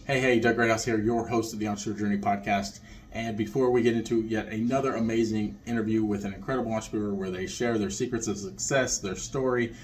Hey, Doug Greathouse here, your host of the Entrepreneur Journey podcast. And before we get into yet another amazing interview with an incredible entrepreneur where they share their secrets of success, their story,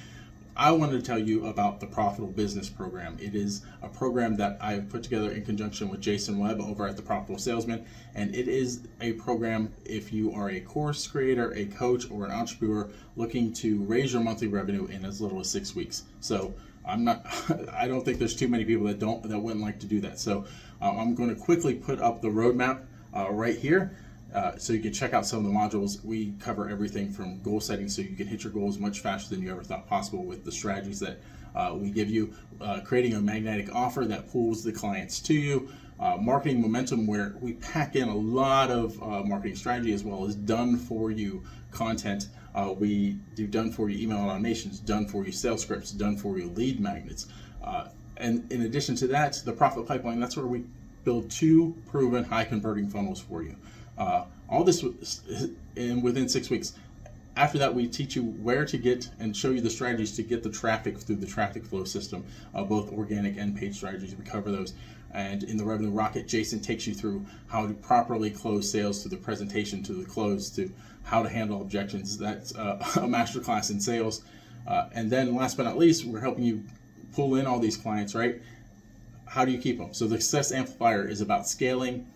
I wanted to tell you about the Profitable Business Program. It is a program that I've put together in conjunction with Jason Webb over at the Profitable Salesman. And it is a program if you are a course creator, a coach, or an entrepreneur looking to raise your monthly revenue in as little as 6 weeks. So I don't think there's too many people that wouldn't like to do that. So I'm going to quickly put up the roadmap right here. So you can check out some of the modules. We cover everything from goal setting so you can hit your goals much faster than you ever thought possible with the strategies that we give you, creating a magnetic offer that pulls the clients to you, marketing momentum where we pack in a lot of marketing strategy as well as done for you content. We do done for you email automations, done for you sales scripts, done for you lead magnets. And in addition to that, the profit pipeline, that's where we build 2 proven high converting funnels for you. All this within 6 weeks. After that, we teach you where to get and show you the strategies to get the traffic through the traffic flow system, both organic and paid strategies. We cover those. And in the Revenue Rocket, Jason takes you through how to properly close sales, to the presentation, to the close, to how to handle objections. That's a masterclass in sales. And then last but not least, we're helping you pull in all these clients, right? How do you keep them? So the Success Amplifier is about scaling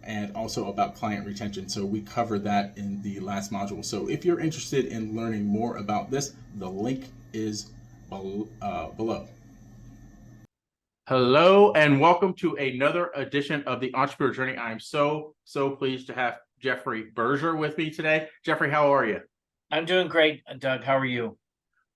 and also about client retention. So we cover that in the last module. So if you're interested in learning more about this, the link is below. Hello and welcome to another edition of the Entrepreneur Journey. I'm so pleased to have Jeffrey Berger with me today. Jeffrey, how are you? I'm doing great, Doug. How are you?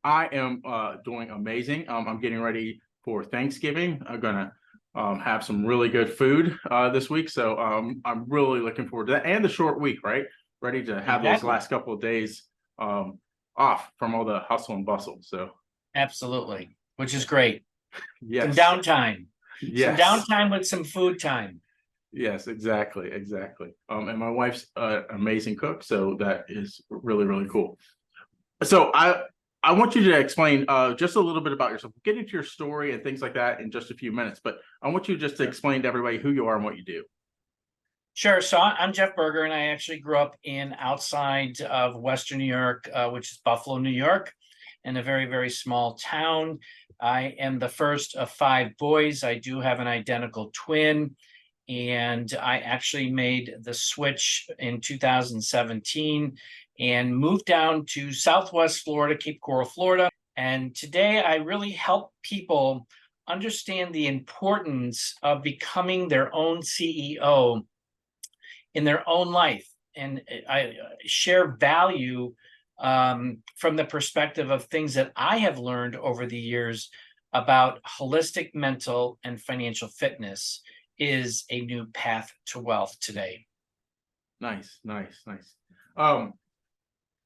I am doing amazing. I'm getting ready for Thanksgiving. I'm gonna have some really good food this week, so I'm really looking forward to that. And the short week, right? Ready to have those last couple of days off from all the hustle and bustle. So absolutely, which is great. Yes. Some downtime. Yes. Some downtime with some food time. Yes, exactly. And my wife's an amazing cook, so that is really cool. So I want you to explain just a little bit about yourself. Get into your story and things like that in just a few minutes, but I want you just to explain to everybody who you are and what you do. Sure. So I'm Jeff Berger, and I actually grew up in outside of Western New York, which is Buffalo, New York, in a very small town. I am the first of 5 boys. I do have an identical twin, and I actually made the switch in 2017 and moved down to Southwest Florida, Cape Coral, Florida. And today I really help people understand the importance of becoming their own CEO in their own life. And I share value from the perspective of things that I have learned over the years about holistic mental and financial fitness is a new path to wealth today. Nice.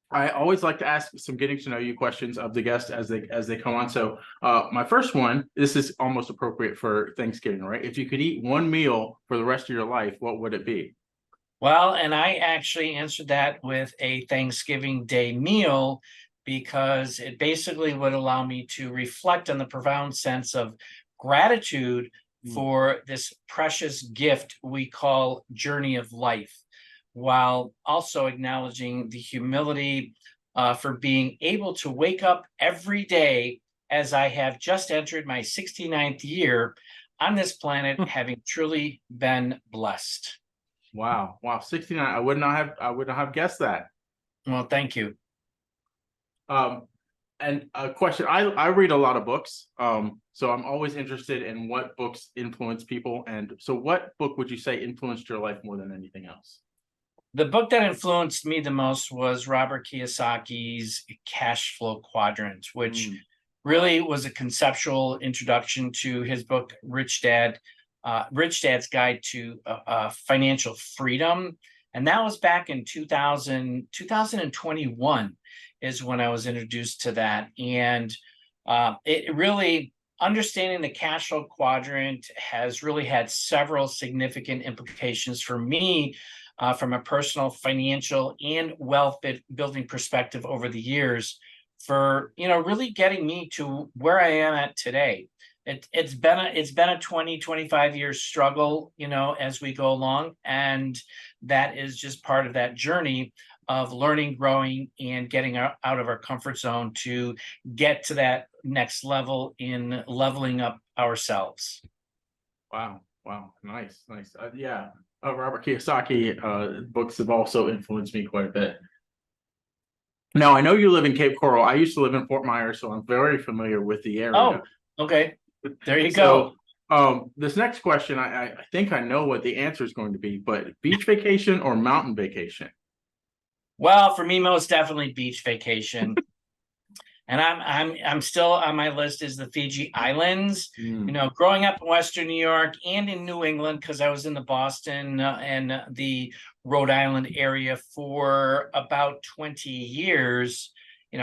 I always like to ask some getting to know you questions of the guests as they come on. So my first one, this is almost appropriate for Thanksgiving, right? If you could eat one meal for the rest of your life, what would it be? Well, and I actually answered that with a Thanksgiving Day meal because it basically would allow me to reflect on the profound sense of gratitude for this precious gift we call journey of life, while also acknowledging the humility for being able to wake up every day as I have just entered my 69th year on this planet, having truly been blessed. Wow, 69. I would not have guessed that. Well, thank you. And a question, I read a lot of books, so I'm always interested in what books influence people. And so what book would you say influenced your life more than anything else? The book that influenced me the most was Robert Kiyosaki's Cash Flow Quadrant, which really was a conceptual introduction to his book, Rich Dad's Guide to Financial Freedom. And that was back in 2021 is when I was introduced to that. And it really, understanding the cash flow quadrant has really had several significant implications for me from a personal, financial, and wealth building perspective over the years for, really getting me to where I am at today. It's been a 25 year struggle, as we go along, and that is just part of that journey of learning, growing, and getting out of our comfort zone to get to that next level in leveling up ourselves. Wow. Nice. Yeah. Robert Kiyosaki books have also influenced me quite a bit. Now, I know you live in Cape Coral. I used to live in Fort Myers, so I'm very familiar with the area. Oh, okay. There you go. This next question, I think I know what the answer is going to be, but beach vacation or mountain vacation? Well, for me, most definitely beach vacation. And I'm still on my list is the Fiji Islands. Growing up in Western New York and in New England, because I was in the Boston and the Rhode Island area for about 20 years.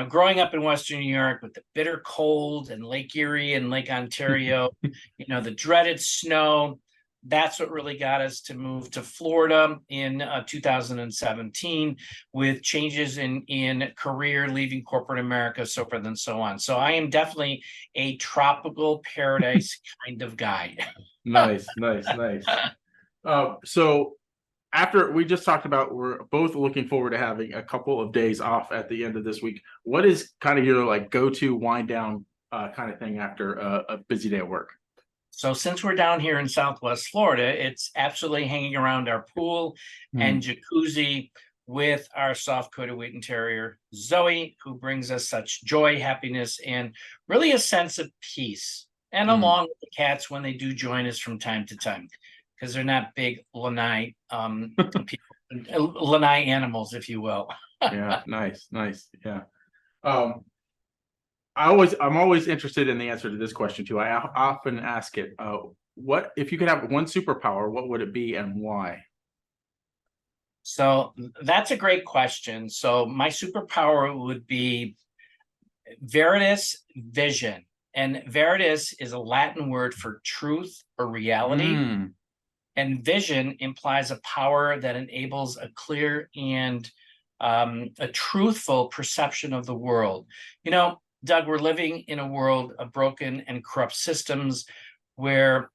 Growing up in Western New York with the bitter cold and Lake Erie and Lake Ontario, the dreaded snow. That's what really got us to move to Florida in 2017 with changes in career, leaving corporate America, so forth and so on. So I am definitely a tropical paradise kind of guy. Nice. So after we just talked about, we're both looking forward to having a couple of days off at the end of this week. What is kind of your go-to wind down kind of thing after a busy day of work? So since we're down here in Southwest Florida, it's absolutely hanging around our pool and jacuzzi with our soft-coated Wheaten Terrier, Zoe, who brings us such joy, happiness, and really a sense of peace. And along with the cats when they do join us from time to time, because they're not big lanai lanai animals, if you will. Yeah, nice. Yeah. I'm always interested in the answer to this question too. I often ask it, what if you could have one superpower, what would it be and why? So that's a great question. So my superpower would be veritas vision. And veritas is a Latin word for truth or reality. And vision implies a power that enables a clear and a truthful perception of the world. Doug, we're living in a world of broken and corrupt systems where,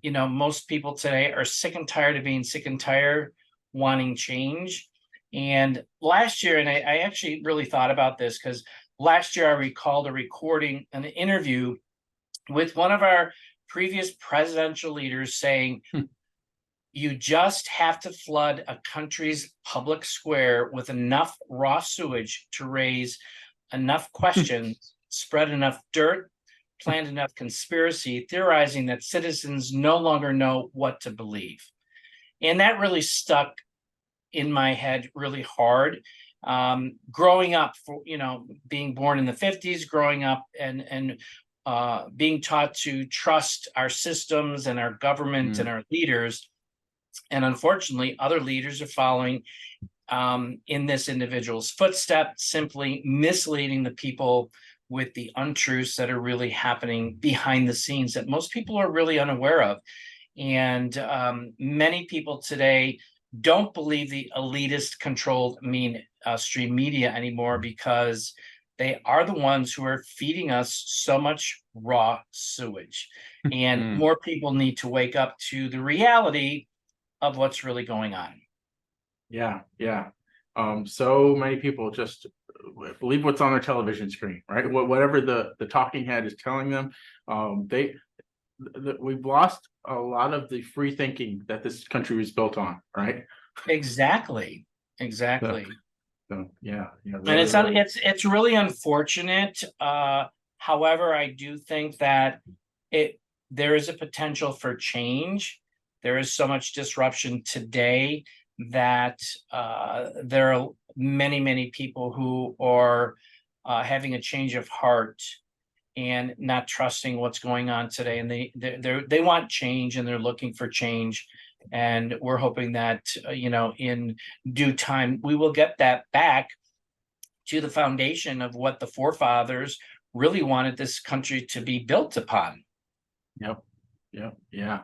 most people today are sick and tired of being sick and tired, wanting change. And last year, and I actually really thought about this because last year I recalled an interview with one of our previous presidential leaders saying, you just have to flood a country's public square with enough raw sewage to raise enough questions, spread enough dirt, plant enough conspiracy, theorizing that citizens no longer know what to believe. And that really stuck in my head really hard. Growing up, being born in the 50s, growing up and being taught to trust our systems and our government and our leaders. And unfortunately, other leaders are following in this individual's footsteps, simply misleading the people with the untruths that are really happening behind the scenes that most people are really unaware of. And many people today don't believe the elitist controlled mainstream media anymore because they are the ones who are feeding us so much raw sewage. And more people need to wake up to the reality of what's really going on. Yeah. So many people just believe what's on their television screen, right? Whatever the talking head is telling them. We've lost a lot of the free thinking that this country was built on, right? Exactly. So yeah, and it's really unfortunate. However, I do think that there is a potential for change. There is so much disruption today that there are many people who are having a change of heart and not trusting what's going on today, and they want change and they're looking for change, and we're hoping that in due time we will get that back to the foundation of what the forefathers really wanted this country to be built upon. Yep. Yeah.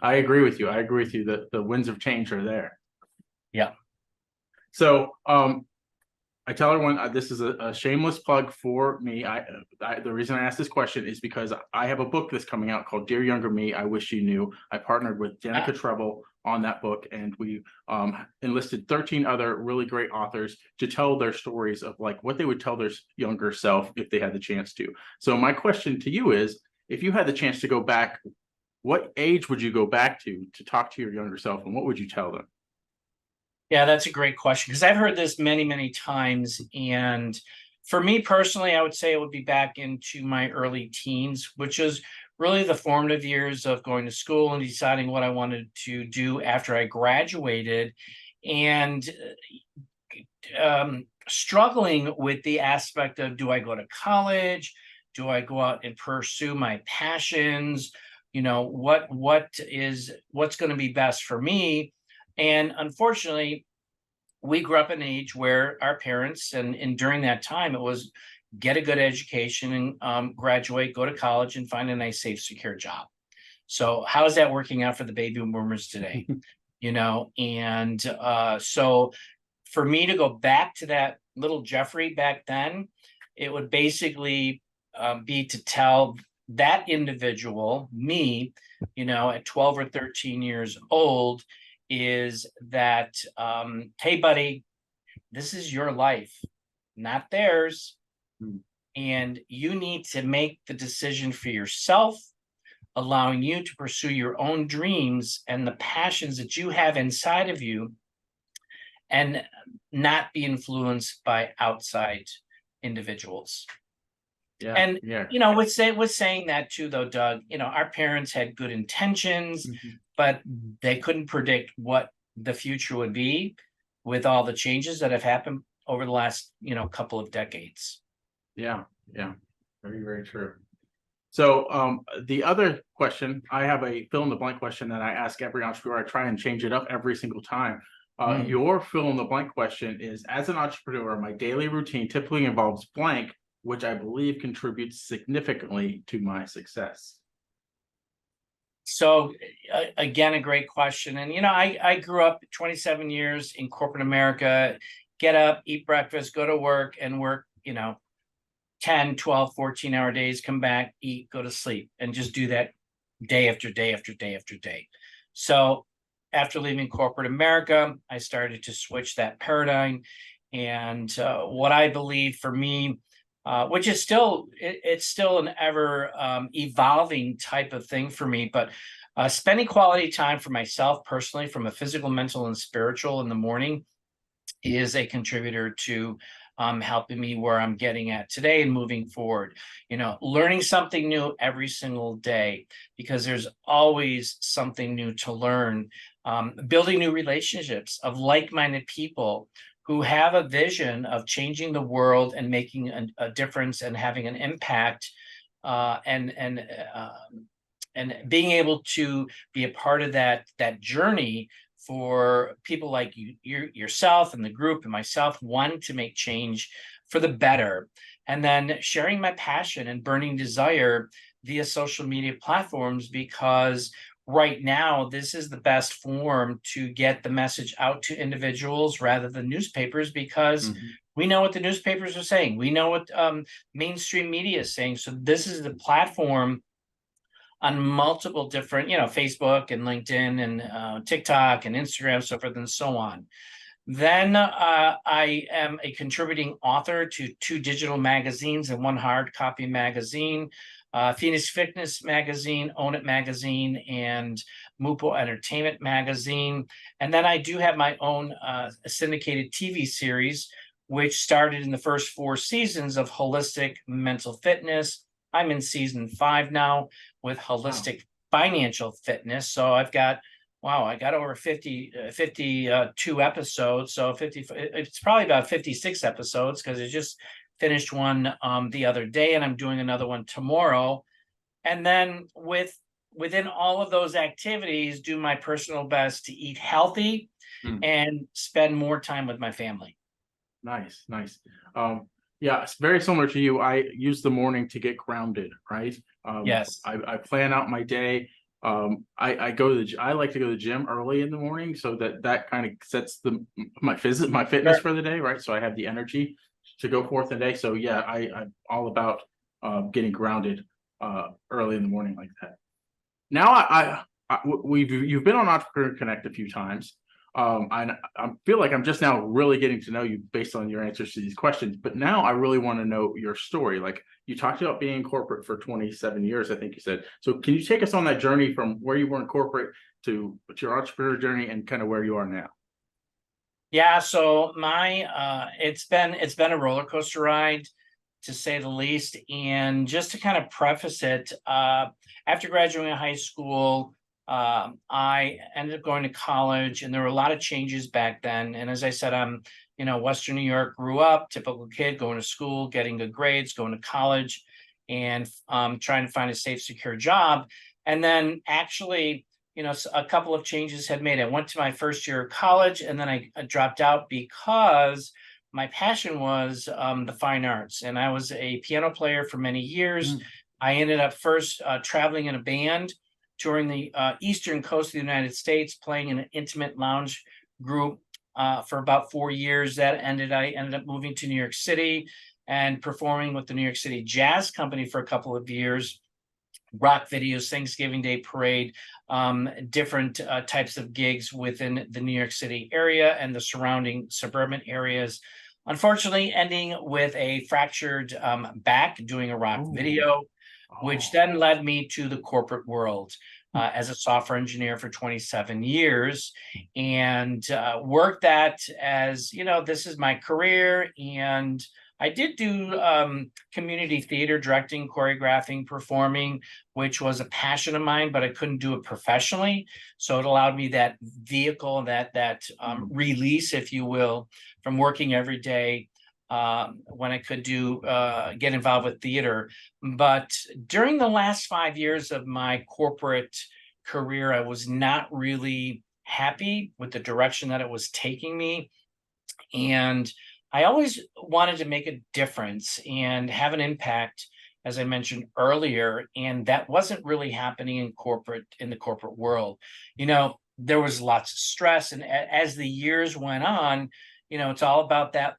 I agree with you. that the winds of change are there. Yeah. So I tell everyone this is a shameless plug for me. The reason I asked this question is because I have a book that's coming out called Dear Younger Me, I Wish You Knew. I partnered with Ah, Danica Treble on that book, and we enlisted 13 other really great authors to tell their stories of like what they would tell their younger self if they had the chance to. So my question to you is, if you had the chance to go back, what age would you go back to talk to your younger self, and what would you tell them? yeah, that's a great question because I've heard this many, many times. And for me personally, I would say it would be back into my early teens, which is really the formative years of going to school and deciding what I wanted to do after I graduated, and struggling with the aspect of, do I go to college? Do I go out and pursue my passions? You know, what's going to be best for me? And unfortunately, we grew up in an age where our parents, and during that time, it was get a good education and graduate, go to college, and find a nice, safe, secure job. So how is that working out for the baby boomers today? You know, and so for me to go back to that little Jeffrey back then, it would basically be to tell that individual, me, you know, at 12 or 13 years old, is that, hey, buddy, this is your life, not theirs. Mm. And you need to make the decision for yourself, allowing you to pursue your own dreams and the passions that you have inside of you, and not be influenced by outside individuals. Yeah, And yeah. you know, with saying that too, though, Doug, you know, our parents had good intentions, Mhm. but they couldn't predict what the future would be with all the changes that have happened over the last, you know, couple of decades. Yeah, yeah. Very, very true. So the other question, I have a fill in the blank question that I ask every entrepreneur. I try and change it up every single time. Mm. Your fill in the blank question is, as an entrepreneur, my daily routine typically involves blank, which I believe contributes significantly to my success. So again, a great question. And you know, I grew up 27 years in corporate America, get up, eat breakfast, go to work, and work, you know, 10, 12, 14-hour days, come back, eat, go to sleep, and just do that day after day after day after day. So after leaving corporate America, I started to switch that paradigm. And what I believe for me, which is still, it's still an ever evolving type of thing for me, but spending quality time for myself personally, from a physical, mental, and spiritual in the morning, is a contributor to helping me where I'm getting at today and moving forward. You know, learning something new every single day, because there's always something new to learn. Building new relationships of like-minded people who have a vision of changing the world and making a difference and having an impact, uh, and and uh, and being able to be a part of that journey for people like yourself and the group and myself, one, to make change for the better, and then sharing my passion and burning desire via social media platforms, because right now this is the best form to get the message out to individuals rather than newspapers, because Mhm. we know what the newspapers are saying, we know what mainstream media is saying. So this is the platform on multiple different, you know, Facebook and LinkedIn and TikTok and Instagram, so forth and so on. Then I am a contributing author to 2 digital magazines and 1 hard copy magazine, Phoenix Fitness Magazine, Own It Magazine, and Mupo Entertainment Magazine. And then I do have my own syndicated TV series, which started in the first 4 seasons of Holistic Mental Fitness. I'm in season 5 now with Wow. Holistic Financial Fitness. So I've got, wow, I got over 52 episodes. So 50, it's probably about 56 episodes, because I just finished one the other day, and I'm doing another one tomorrow. And then within all of those activities, do my personal best to eat healthy Mm. and spend more time with my family. Nice, nice. Yeah, it's very similar to you. I use the morning to get grounded, right? Yes. I plan out my day. I like to go to the gym early in the morning, so that kind of sets my fitness Sure. for the day, right? So I have the energy to go forth in the day. So yeah, I'm all about getting grounded early in the morning like that. Now you've been on Entrepreneur Connect a few times. I feel like I'm just now really getting to know you based on your answers to these questions. But now I really want to know your story. Like, you talked about being in corporate for 27 years, I think you said. So can you take us on that journey from where you were in corporate to your entrepreneur journey and kind of where you are now? Yeah, so it's been a roller coaster ride, to say the least. And just to kind of preface it, after graduating high school, I ended up going to college, and there were a lot of changes back then. And as I said, I'm, Western New York, grew up, typical kid, going to school, getting good grades, going to college, and trying to find a safe, secure job. And then actually, a couple of changes had made. I went to my first year of college, and then I dropped out because my passion was the fine arts, and I was a piano player for many years. I ended up first traveling in a band, touring the eastern coast of the United States, playing in an intimate lounge group for about 4 years. I ended up moving to New York City and performing with the New York City Jazz Company for a couple of years. Rock videos, Thanksgiving Day parade, different types of gigs within the New York City area and the surrounding suburban areas. Unfortunately, ending with a fractured back doing a rock video, which then led me to the corporate world as a software engineer for 27 years, and worked that as, this is my career. And I did do community theater, directing, choreographing, performing, which was a passion of mine, but I couldn't do it professionally. So it allowed me that vehicle, that release, if you will, from working every day when I could get involved with theater. But during the last 5 years of my corporate career, I was not really happy with the direction that it was taking me. And I always wanted to make a difference and have an impact, as I mentioned earlier, and that wasn't really happening in the corporate world. There was lots of stress, and as the years went on, it's all about that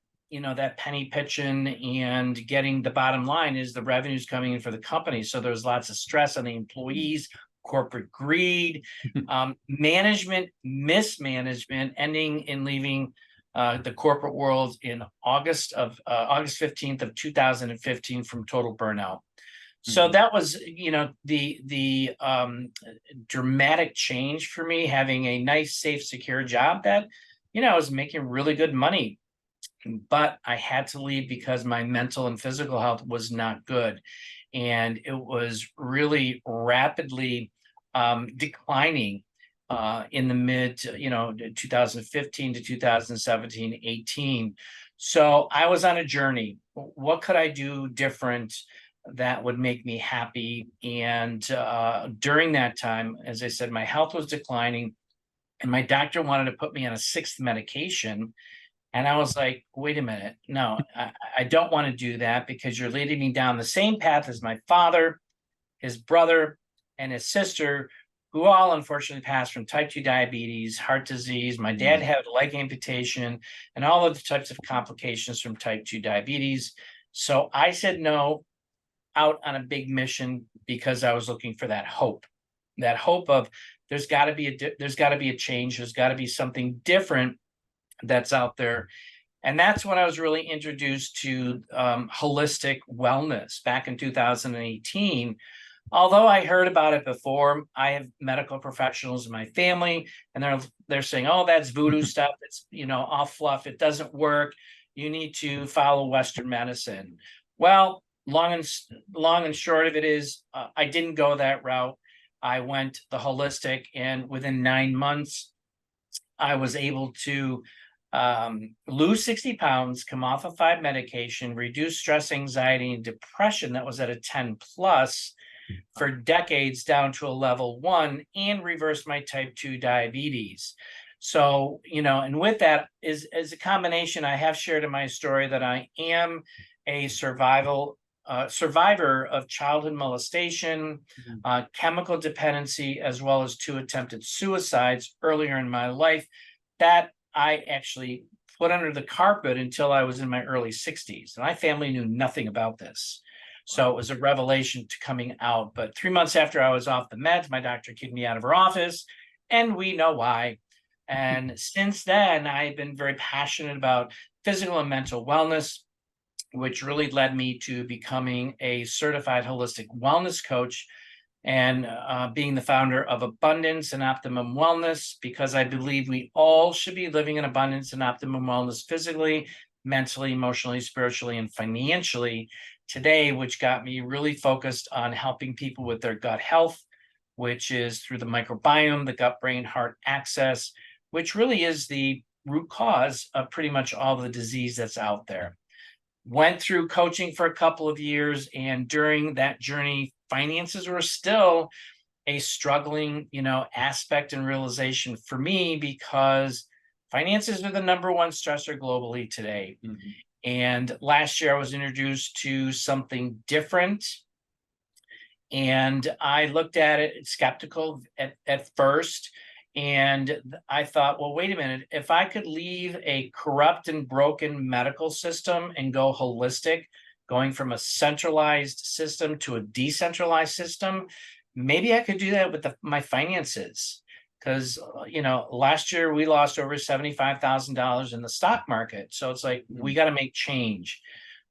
penny pitching and getting the bottom line is the revenues coming in for the company. So there's lots of stress on the employees, corporate greed, management mismanagement, ending in leaving the corporate world in August 15th of 2015 from total burnout. So that was, the dramatic change for me, having a nice, safe, secure job that, I was making really good money, but I had to leave because my mental and physical health was not good. And it was really rapidly declining in the mid, 2015 to 2017, 18. So I was on a journey. What could I do different that would make me happy? And during that time, as I said, my health was declining, and my doctor wanted to put me on a sixth medication. And I was like, wait a minute, no, I don't want to do that, because you're leading me down the same path as my father, his brother, and his sister, who all unfortunately passed from type 2 diabetes, heart disease. My dad had a leg amputation, and all of the types of complications from type 2 diabetes. So I said no, out on a big mission, because I was looking for that hope of there's got to be a change. There's got to be something different that's out there. And that's when I was really introduced to holistic wellness back in 2018. Although I heard about it before, I have medical professionals in my family, and they're saying, "Oh, that's voodoo stuff. It's all fluff. It doesn't work. You need to follow Western medicine." Well, long and short of it is, I didn't go that route. I went the holistic, and within 9 months, I was able to lose 60 pounds, come off of 5 medication, reduce stress, anxiety, and depression that was at a 10 plus for decades down to a level 1, and reverse my type 2 diabetes. So, and with that is a combination. I have shared in my story that I am a survival survivor of childhood molestation, Mhm. chemical dependency, as well as 2 attempted suicides earlier in my life that I actually put under the carpet until I was in my early 60s. And my family knew nothing about this. So it was a revelation to coming out. But 3 months after I was off the meds, my doctor kicked me out of her office, and we know why. And since then, I've been very passionate about physical and mental wellness, which really led me to becoming a certified holistic wellness coach and being the founder of Abundance and Optimum Wellness, because I believe we all should be living in abundance and optimum wellness physically, mentally, emotionally, spiritually, and financially today, which got me really focused on helping people with their gut health, which is through the microbiome, the gut brain heart axis, which really is the root cause of pretty much all the disease that's out there. Went through coaching for a couple of years, and during that journey, finances were still a struggling, aspect and realization for me, because finances are the number one stressor globally today. Mhm. And last year I was introduced to something different, and I looked at it skeptical at first. And I thought, well, wait a minute, if I could leave a corrupt and broken medical system and go holistic, going from a centralized system to a decentralized system, maybe I could do that with my finances. Because, last year we lost over $75,000 in the stock market. So it's like, we got to make change.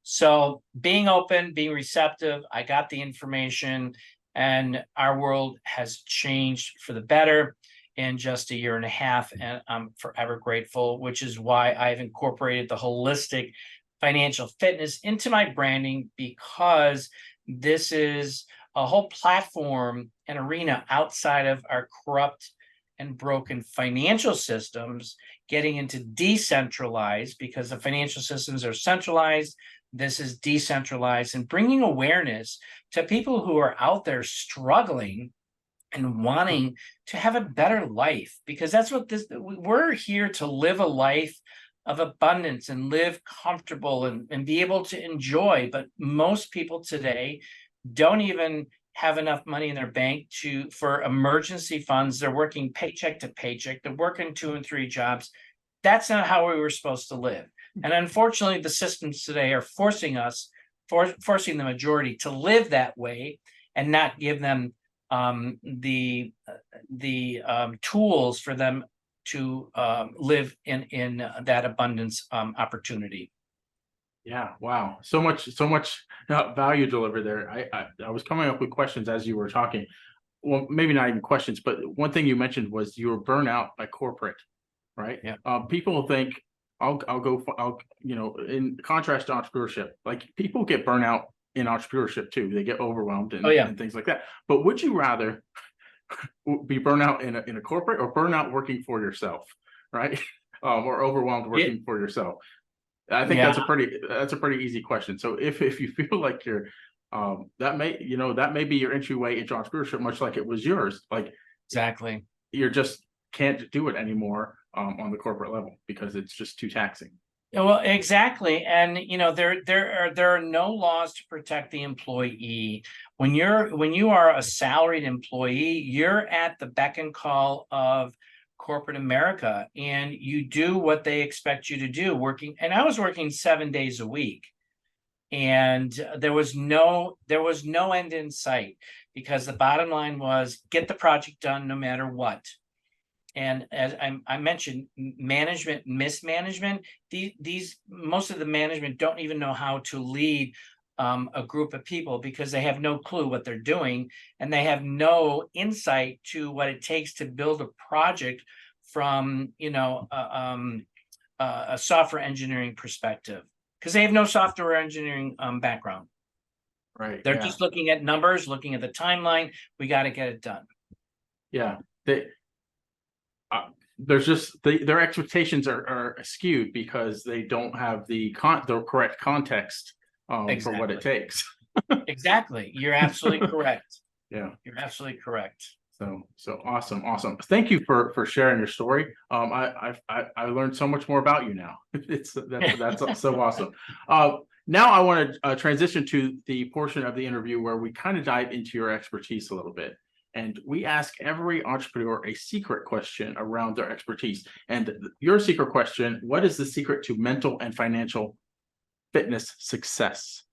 So being open, being receptive, I got the information, and our world has changed for the better in just a year and a half. And I'm forever grateful, which is why I've incorporated the holistic financial fitness into my branding, because this is a whole platform and arena outside of our corrupt and broken financial systems, getting into decentralized, because the financial systems are centralized. This is decentralized, and bringing awareness to people who are out there struggling and wanting to have a better life, because that's what we're here to live a life of abundance and live comfortable and be able to enjoy. But most people today don't even have enough money in their bank for emergency funds. They're working paycheck to paycheck. They're working 2 and 3 jobs. That's not how we were supposed to live. And unfortunately, the systems today are forcing the majority to live that way, and not give them the tools for them to live in that abundance opportunity. Yeah, wow. So much value delivered there. I was coming up with questions as you were talking. Well, maybe not even questions, but one thing you mentioned was you were burnt out by corporate, right? Yeah. People think in contrast to entrepreneurship, like people get burnt out in entrepreneurship too. They get overwhelmed and things like that. But would you rather be burnt out in a corporate, or burn out working for yourself, right? Or overwhelmed working for yourself? I think that's a pretty easy question. So if you feel like you're that may be your entryway into entrepreneurship, much like it was yours. Like, Exactly. you just can't do it anymore on the corporate level because it's just too taxing. Yeah, well, exactly. And there are no laws to protect the employee. When you are a salaried employee, you're at the beck and call of corporate America, and you do what they expect you to do, and I was working 7 days a week, and there was no end in sight, because the bottom line was get the project done no matter what. And as I mentioned, management mismanagement. Most of the management don't even know how to lead a group of people, because they have no clue what they're doing, and they have no insight to what it takes to build a project from a software engineering perspective, because they have no software engineering background. Right. They're just looking at numbers, looking at the timeline. We got to get it done. Yeah. There's just their expectations are skewed because they don't have the correct context for what it takes. Exactly. You're absolutely correct. Yeah. You're absolutely correct. So awesome. Thank you for sharing your story. I learned so much more about you now. That's so awesome. Now I want to transition to the portion of the interview where we kind of dive into your expertise a little bit. And we ask every entrepreneur a secret question around their expertise. And your secret question, what is the secret to mental and financial fitness success?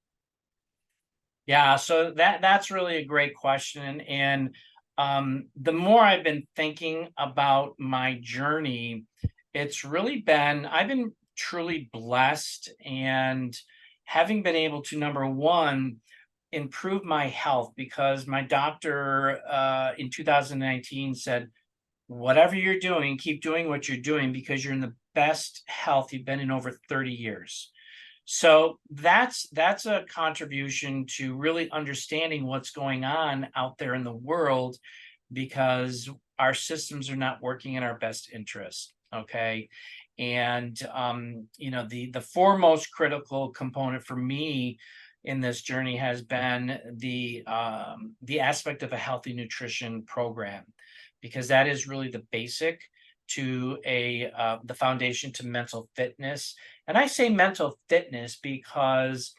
Yeah, so that's really a great question. And the more I've been thinking about my journey, it's really been, I've been truly blessed, and having been able to, number one, improve my health, because my doctor in 2019 said, whatever you're doing, keep doing what you're doing, because you're in the best health you've been in over 30 years. So that's a contribution to really understanding what's going on out there in the world, because our systems are not working in our best interest. Okay. And the foremost critical component for me in this journey has been the aspect of a healthy nutrition program, because that is really the basic to the foundation to mental fitness. And I say mental fitness because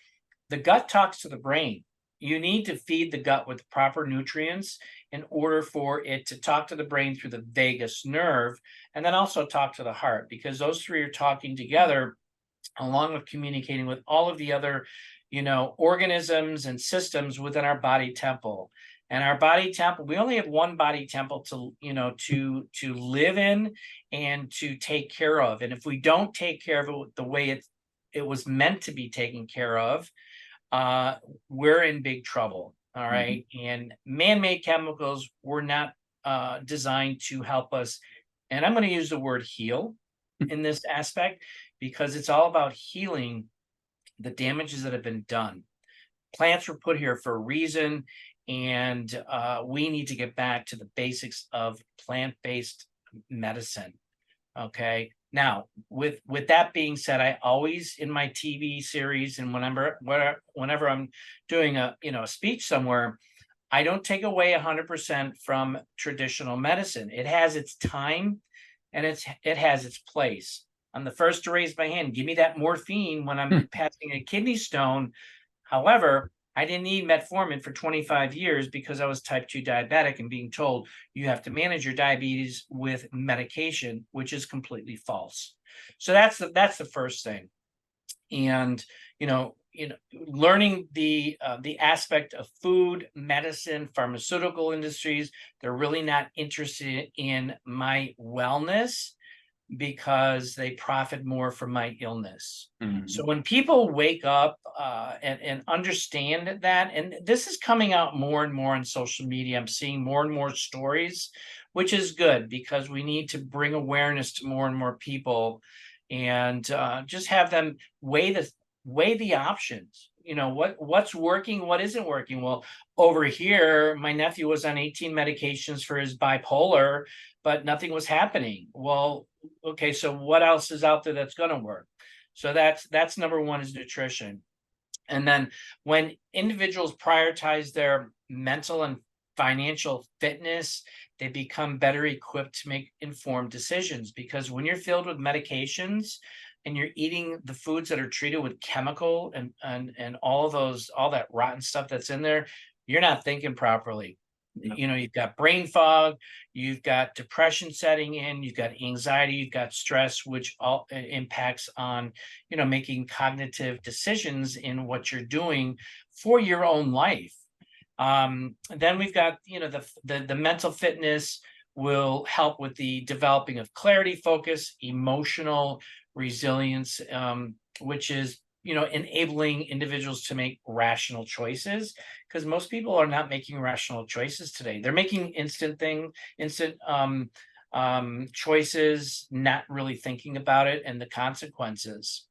the gut talks to the brain. You need to feed the gut with proper nutrients in order for it to talk to the brain through the vagus nerve, and then also talk to the heart, because those three are talking together, along with communicating with all of the other, organisms and systems within our body temple. And our body temple, we only have one body temple to live in and to take care of. And if we don't take care of it the way it was meant to be taken care of, we're in big trouble. All right. Mm-hmm. And man-made chemicals were not designed to help us. And I'm going to use the word heal in this aspect, because it's all about healing the damages that have been done. Plants were put here for a reason, and we need to get back to the basics of plant-based medicine. Okay. Now, with that being said, I always, in my TV series, and whenever I'm doing a speech somewhere, I don't take away 100% from traditional medicine. It has its time, and it has its place. I'm the first to raise my hand. Give me that morphine when I'm passing a kidney stone. However, I didn't need metformin for 25 years because I was type 2 diabetic and being told you have to manage your diabetes with medication, which is completely false. So that's the first thing. And, learning the aspect of food, medicine, pharmaceutical industries, they're really not interested in my wellness, because they profit more from my illness. Mm-hmm. So when people wake up and understand that, and this is coming out more and more on social media, I'm seeing more and more stories, which is good, because we need to bring awareness to more and more people, and just have them weigh the options. What's working, what isn't working. Well, over here, my nephew was on 18 medications for his bipolar, but nothing was happening. Well, okay, so what else is out there that's going to work? So that's number one, is nutrition. And then when individuals prioritize their mental and financial fitness, they become better equipped to make informed decisions, because when you're filled with medications and you're eating the foods that are treated with chemical and all that rotten stuff that's in there, you're not thinking properly. You've got brain fog, you've got depression setting in, you've got anxiety, you've got stress, which all impacts on, making cognitive decisions in what you're doing for your own life. Then we've got, the mental fitness will help with the developing of clarity, focus, emotional resilience, which is, enabling individuals to make rational choices, because most people are not making rational choices today. They're making instant choices, not really thinking about it and the consequences.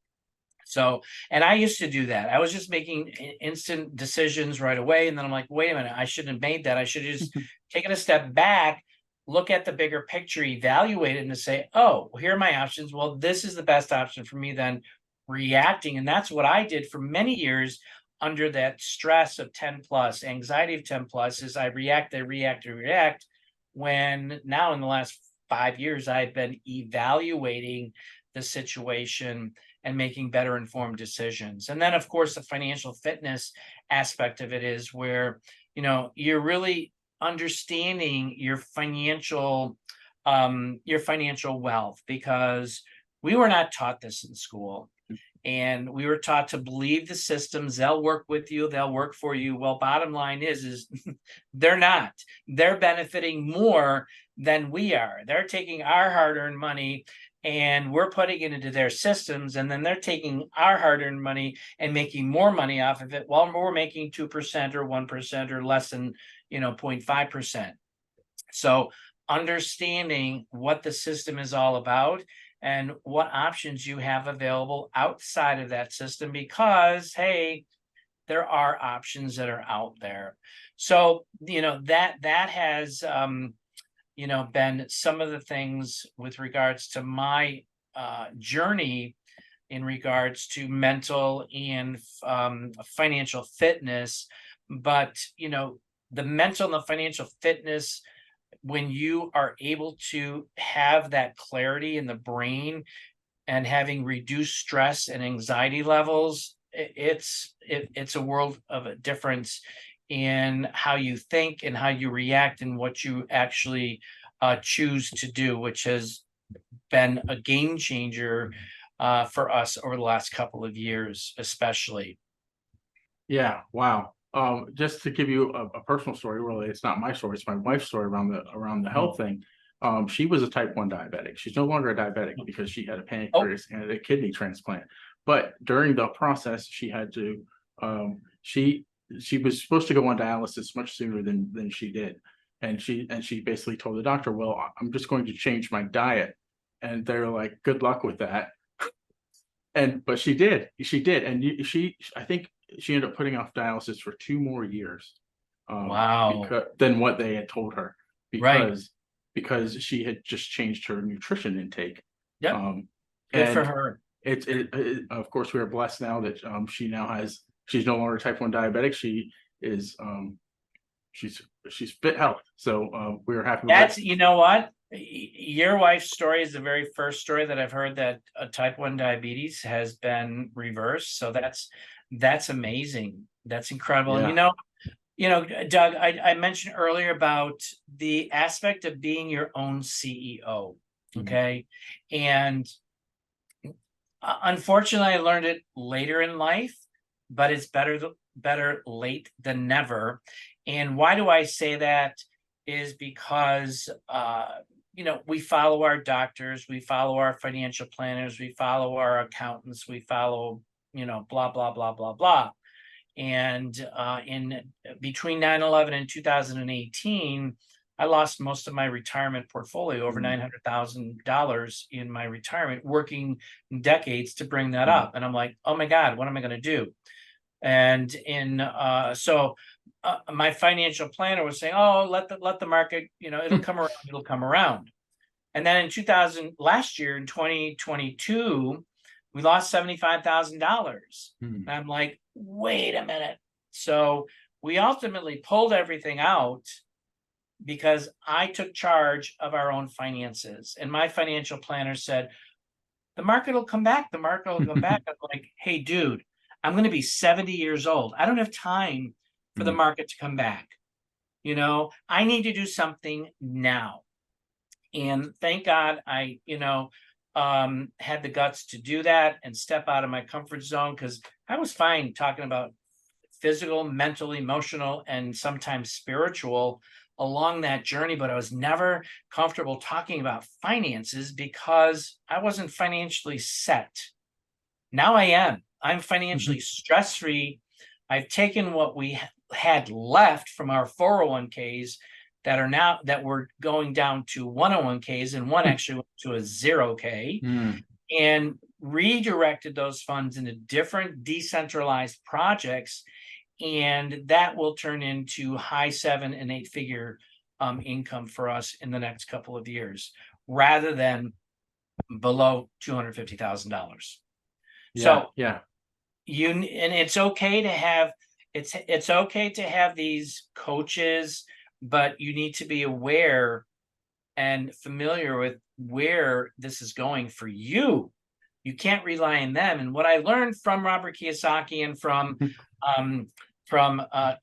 So, and I used to do that. I was just making instant decisions right away. And then I'm like, wait a minute, I shouldn't have made that. I should have just taken a step back, look at the bigger picture, evaluate it, and to say, oh, well, here are my options. Well, this is the best option for me, then reacting. And that's what I did for many years under that stress of 10 plus, anxiety of 10 plus, is I react. When now in the last 5 years, I've been evaluating the situation and making better informed decisions. And then, of course, the financial fitness aspect of it is where, you're really understanding your financial wealth, because we were not taught this in school. And we were taught to believe the systems, they'll work with you, they'll work for you. Well, bottom line is they're not. They're benefiting more than we are. They're taking our hard-earned money and we're putting it into their systems, and then they're taking our hard-earned money and making more money off of it while we're making 2% or 1% or less than 0.5%. So understanding what the system is all about and what options you have available outside of that system, because, hey, there are options that are out there. So, that has, been some of the things with regards to my journey in regards to mental and financial fitness. But, the mental and the financial fitness, when you are able to have that clarity in the brain and having reduced stress and anxiety levels, it's a world of a difference in how you think and how you react and what you actually choose to do, which has been a game changer for us over the last couple of years, especially. Yeah. Wow. Just to give you a personal story, really, it's not my story; it's my wife's story around the health thing. She was a type 1 diabetic. She's no longer a diabetic because she had a Oh, pancreas and a kidney transplant. But during the process, she had to. She was supposed to go on dialysis much sooner than she did, and she basically told the doctor, "Well, I'm just going to change my diet," and they're like, "Good luck with that." But she did, and I think she ended up putting off dialysis for 2 more years, wow. because than what they had told her, Right. because she had just changed her nutrition intake. Yep. Um, Good for and her. of course, we are blessed now that she's no longer type 1 diabetic. She is she's fit health. So we're happy with That's, that. you know what? Your wife's story is the very first story that I've heard that a type 1 diabetes has been reversed. So that's amazing. That's incredible. And Yeah. Doug, I mentioned earlier about the aspect of being your own CEO. Mhm. Okay. And unfortunately, I learned it later in life, but it's better late than never. And why do I say that? Is because we follow our doctors, we follow our financial planners, we follow our accountants, we follow blah blah blah blah blah. And in between 9/11 and 2018, I lost most of my retirement portfolio, over Mhm. $900,000 in my retirement, working decades to bring that Mhm. up. And I'm like, oh my God, what am I going to do? And my financial planner was saying, oh, let the market, it'll come around, it'll come around. And then last year in 2022, we lost $75,000. Mhm. And I'm like, wait a minute. So we ultimately pulled everything out because I took charge of our own finances. And my financial planner said, the market will come back. The market will come back. I'm like, hey, dude, I'm going to be 70 years old. I don't have time for the Mhm. market to come back. I need to do something now. And thank God I, had the guts to do that and step out of my comfort zone, because I was fine talking about physical, mental, emotional, and sometimes spiritual along that journey, but I was never comfortable talking about finances because I wasn't financially set. Now I am. I'm financially stress-free. I've taken what we had left from our 401ks that were going down to 101ks, and one actually went to a 0K, Mhm. and redirected those funds into different decentralized projects. And that will turn into high 7 and 8 figure income for us in the next couple of years, rather than below $250,000. Yeah. So Yeah. and it's okay to have it's okay to have these coaches, but you need to be aware and familiar with where this is going for you. You can't rely on them. And what I learned from Robert Kiyosaki and from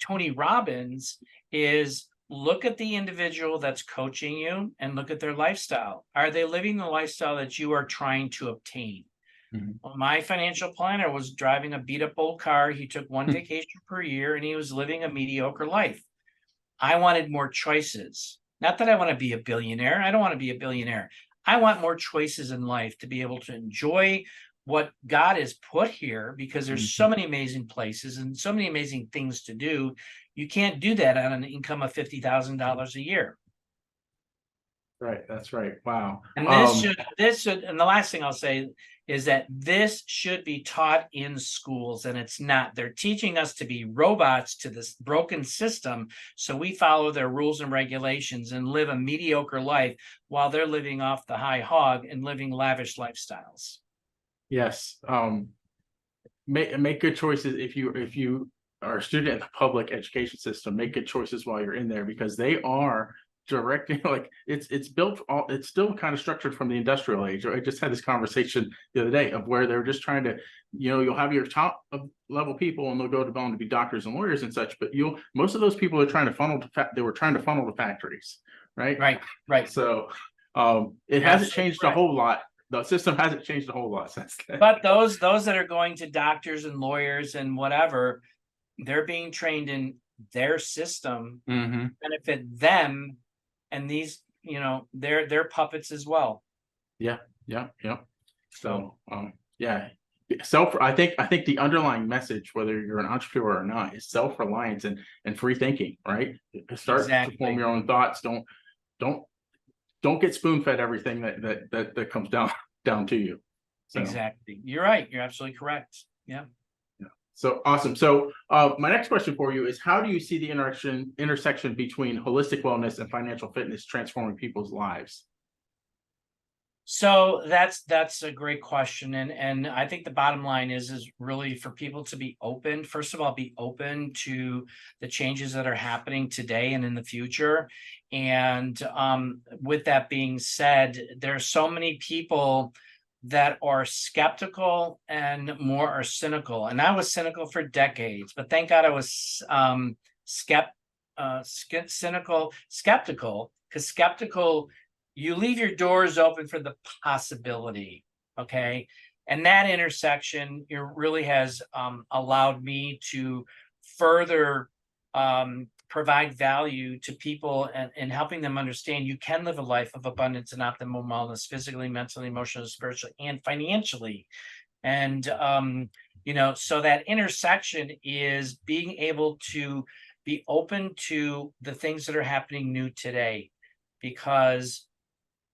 Tony Robbins is look at the individual that's coaching you and look at their lifestyle. Are they living the lifestyle that you are trying to obtain? Well, my financial planner was driving a beat up old car. He took one vacation per year and he was living a mediocre life. I wanted more choices. Not that I want to be a billionaire. I don't want to be a billionaire. I want more choices in life to be able to enjoy what God has put here, because there's so many amazing places and so many amazing things to do. You can't do that on an income of $50,000 a year. Right. That's right. Wow. And this should, and the last thing I'll say is that this should be taught in schools, and it's not. They're teaching us to be robots to this broken system, so we follow their rules and regulations and live a mediocre life while they're living off the high hog and living lavish lifestyles. Yes. Make good choices if you are a student in the public education system. Make good choices while you're in there, because they are directing, like it's built all, it's still kind of structured from the industrial age. I just had this conversation the other day of where they're just trying to, you'll have your top level people and they'll go to be doctors and lawyers and such, but most of those people are trying to funnel they were trying to funnel to factories, right. So it hasn't changed a whole lot. The system hasn't changed a whole lot since then. But those that are going to doctors and lawyers and whatever, they're being trained in their system, benefit them. And these, they're puppets as well. Yeah. So, I think the underlying message, whether you're an entrepreneur or not, is self-reliance and free thinking, right? Start to form your own thoughts. Don't get spoon-fed everything that comes down to you. So. Exactly. You're right. You're absolutely correct. Yeah. So awesome. So my next question for you is, how do you see the intersection between holistic wellness and financial fitness transforming people's lives? So that's a great question. And I think the bottom line is really for people to be open. First of all, be open to the changes that are happening today and in the future. And with that being said, there are so many people that are skeptical and more are cynical. And I was cynical for decades, but thank God I was skeptical, because skeptical, you leave your doors open for the possibility. Okay. And that intersection, it really has allowed me to further provide value to people and helping them understand you can live a life of abundance and optimal wellness, physically, mentally, emotionally, spiritually, and financially. And, so that intersection is being able to be open to the things that are happening new today. Because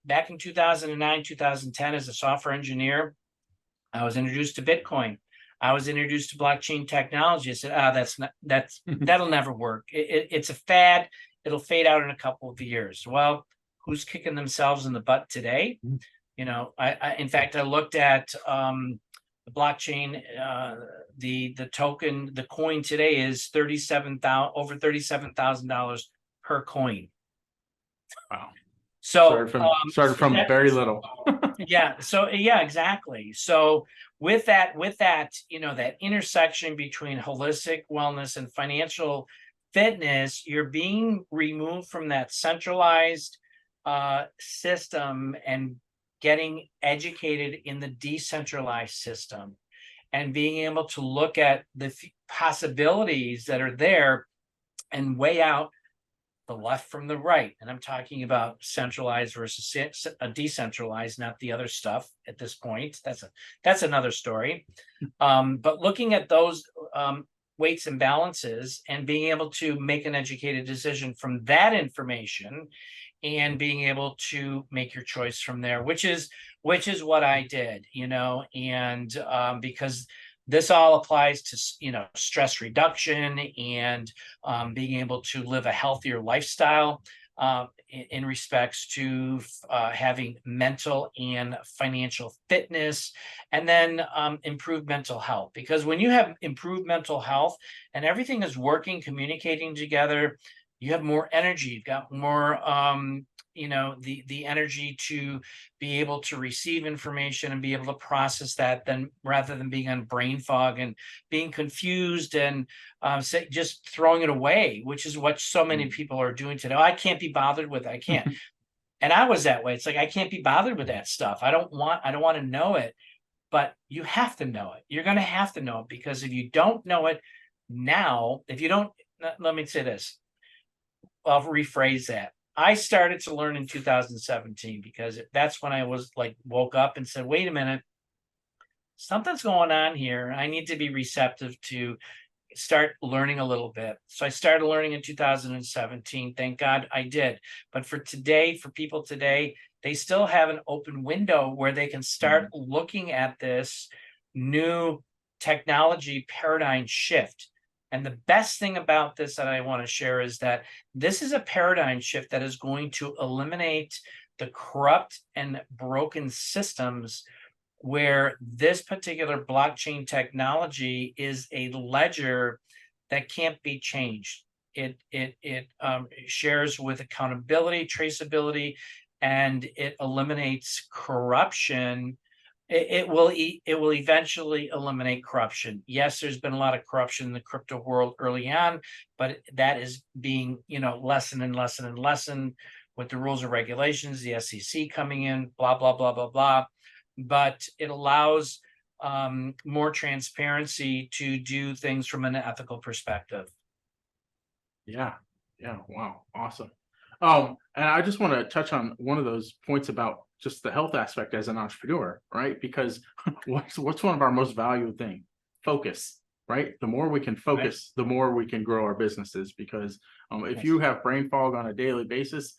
back in 2009, 2010, as a software engineer, I was introduced to Bitcoin. I was introduced to blockchain technology. I said, that'll never work. It's a fad. It'll fade out in a couple of years. Well, who's kicking themselves in the butt today? In fact, I looked at the blockchain, the token, the coin today is over $37,000 per coin. Wow. So started from very little. Yeah. So yeah, exactly. So with that, that intersection between holistic wellness and financial fitness, you're being removed from that centralized system and getting educated in the decentralized system, and being able to look at the possibilities that are there and weigh out the left from the right. And I'm talking about centralized versus decentralized, not the other stuff at this point. That's another story. But looking at those weights and balances and being able to make an educated decision from that information and being able to make your choice from there, which is what I did, and because this all applies to, stress reduction and being able to live a healthier lifestyle in respects to having mental and financial fitness, and then improved mental health. Because when you have improved mental health and everything is working, communicating together, you have more energy, you've got more the energy to be able to receive information and be able to process that, then rather than being on brain fog and being confused and just throwing it away, which is what so many people are doing today. I can't be bothered with it. I can't. And I was that way. It's like, I can't be bothered with that stuff. I don't want to know it, but you have to know it. You're going to have to know it, because if you don't know it now, if you don't, let me say this, I'll rephrase that. I started to learn in 2017, because that's when I was like, woke up and said, wait a minute, something's going on here. I need to be receptive to start learning a little bit. So I started learning in 2017. Thank God I did. But for today, for people today, they still have an open window where they can start looking at this new technology paradigm shift. And the best thing about this that I want to share is that this is a paradigm shift that is going to eliminate the corrupt and broken systems, where this particular blockchain technology is a ledger that can't be changed. It shares with accountability, traceability, and it eliminates corruption. It will eventually eliminate corruption. Yes, there's been a lot of corruption in the crypto world early on, but that is being, lessened and lessened and lessened with the rules and regulations, the SEC coming in, blah, blah, blah, blah, blah. But it allows more transparency to do things from an ethical perspective. Yeah. Wow. Awesome. And I just want to touch on one of those points about just the health aspect as an entrepreneur, right? Because what's one of our most valuable things? Focus, right? The more we can focus, the more we can grow our businesses. Because if you have brain fog on a daily basis,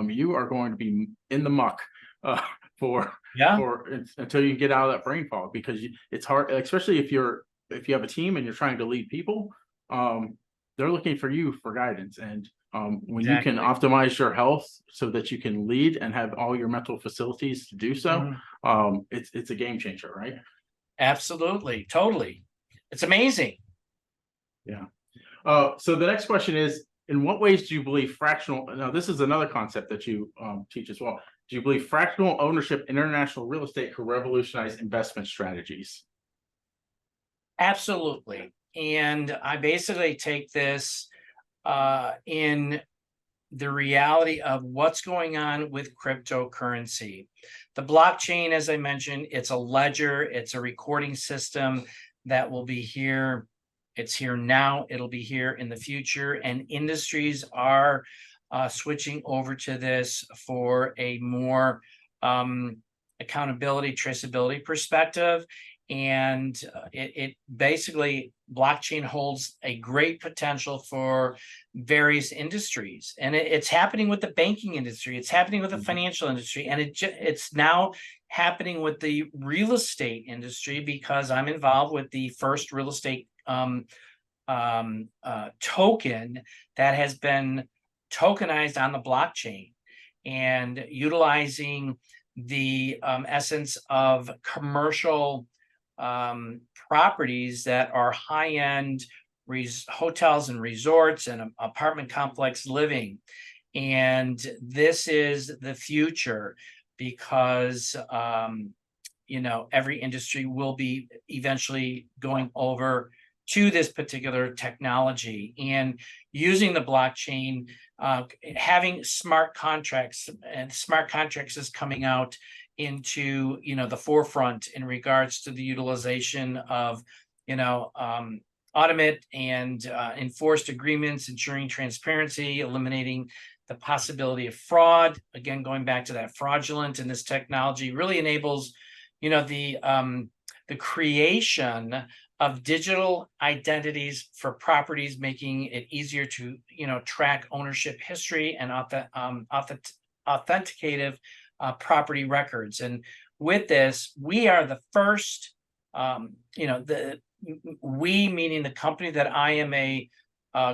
you are going to be in the muck until you get out of that brain fog, because it's hard, especially if you have a team and you're trying to lead people. They're looking for you for guidance, and when you can optimize your health so that you can lead and have all your mental facilities to do so, it's a game changer, right? Absolutely, totally. It's amazing. Yeah. So the next question is, in what ways do you believe fractional? Now, this is another concept that you teach as well. Do you believe fractional ownership in international real estate could revolutionize investment strategies? Absolutely. And I basically take this in the reality of what's going on with cryptocurrency. The blockchain, as I mentioned, it's a ledger, it's a recording system that will be here. It's here now, it'll be here in the future, and industries are switching over to this for a more accountability, traceability perspective. And it basically, blockchain holds a great potential for various industries, and it's happening with the banking industry, it's happening with the financial industry, and it's now happening with the real estate industry, because I'm involved with the first real estate token that has been tokenized on the blockchain, and utilizing the essence of commercial properties that are high-end hotels and resorts and apartment complex living. And this is the future, because every industry will be eventually going over to this particular technology, and using the blockchain, having smart contracts, and smart contracts is coming out into the forefront in regards to the utilization of automate and enforced agreements, ensuring transparency, eliminating the possibility of fraud. Again, going back to that fraudulent, and this technology really enables the creation of digital identities for properties, making it easier to track ownership history and authenticative property records. And with this, we are the first, we meaning the company that I am a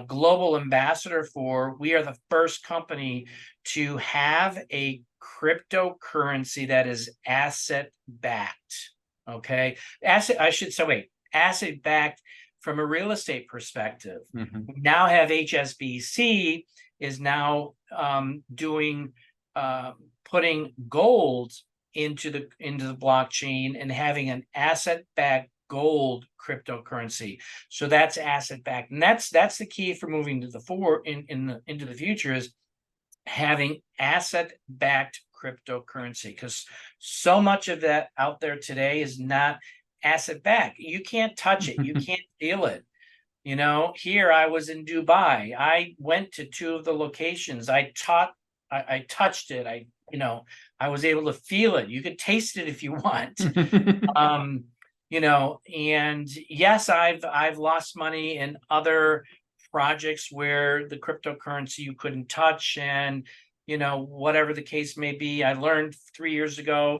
global ambassador for, we are the first company to have a cryptocurrency that is asset backed. Okay, asset backed from a real estate perspective. We now have HSBC is now doing putting gold into the blockchain and having an asset-backed gold cryptocurrency. So that's asset-backed, and that's the key for moving to the into the future, is having asset-backed cryptocurrency, because so much of that out there today is not asset-backed. You can't touch it. You can't feel it. Here I was in Dubai. I went to 2 of the locations. I touched it. I was able to feel it. You could taste it if you want. And yes, I've lost money in other projects where the cryptocurrency you couldn't touch, and whatever the case may be. I learned 3 years ago,